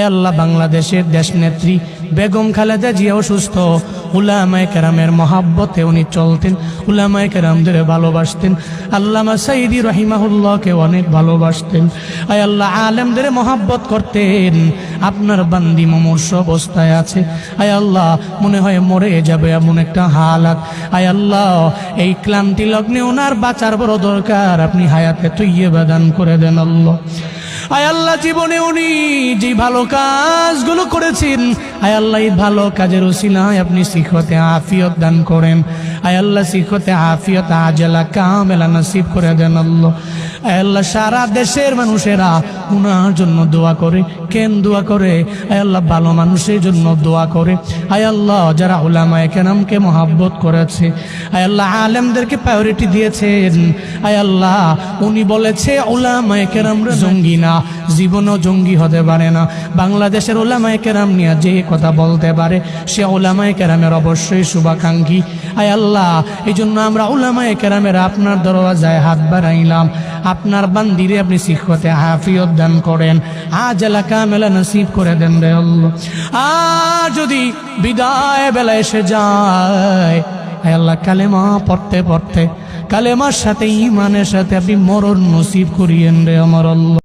আল্লাহ বাংলাদেশের দেশনেত্রী বেগম খালেদা জিয়া অসুস্থ, উলামায়ে কেরামের মহাব্বতে উনি চলতেন, উলামায়ে কেরামদের ভালোবাসতেন, আল্লামা সাইদি রহিমাহুল্লাহকে অনেক ভালোবাসতেন। আয় আল্লাহ আলেমদের মহাব্বত করতেন। আপনার বান্দি মুমূর্ষ অবস্থায় আছে, আয় আল্লাহ মনে হয় মরে যাবে এমন একটা হালাত। আয় আল্লাহ এই ক্লান্তি লগ্নে ওনার বাঁচার বড় দরকার, আপনি হায়াতে তৈয়বা দান করে দেন আল্লাহ। আয় আল্লাহ জীবনে উনি যে ভালো কাজগুলো করেছেন, আয় আল্লাহ এই ভালো কাজের উসিলায় আপনি সিখতে আফিয়ত দান করেন। আয় আল্লাহ সিখতে আফিয়ত আজলা কামেলা নসিব করে দেন আল্লাহ। আয় আল্লাহ সারা দেশের মানুষেরা উনার জন্য দোয়া করে। কেন দোয়া করে? আয় আল্লাহ ভালো মানুষের জন্য দোয়া করে। আয় আল্লাহ যারা উলামায়ে কেরামকে মহাব্বত করেছে, আয় আল্লাহ আলেমদেরকে প্রায়োরিটি দিয়েছেন, আয় আল্লাহ উনি বলেছে উলামায়ে কেরামরা জঙ্গি না, জীবনও জঙ্গি হতে পারে না। বাংলাদেশের উলামায়ে কেরাম নিয়ে যে কথা বলতে পারে সে উলামায়ে কেরামের অবশ্যই শুভাকাঙ্ক্ষী। আয় আল্লাহ এই জন্য আমরা উলামায়ে কেরামের আপনার দরওয়াজায় হাত বাড়াইলাম। আপনার বান্দিরে আপনি সিখতে আফিয়ত দান করেন, আজলা কামেলা নসিব করে দেন রে আল্লাহ। আর যদি বিদায় বেলা এসে যায়, আয় আল্লাহ কালেমা পড়তে পড়তে কালেমার সাথে ঈমানের সাথে আপনি মরণ নসিব করিয়েন রে আমার আল্লাহ।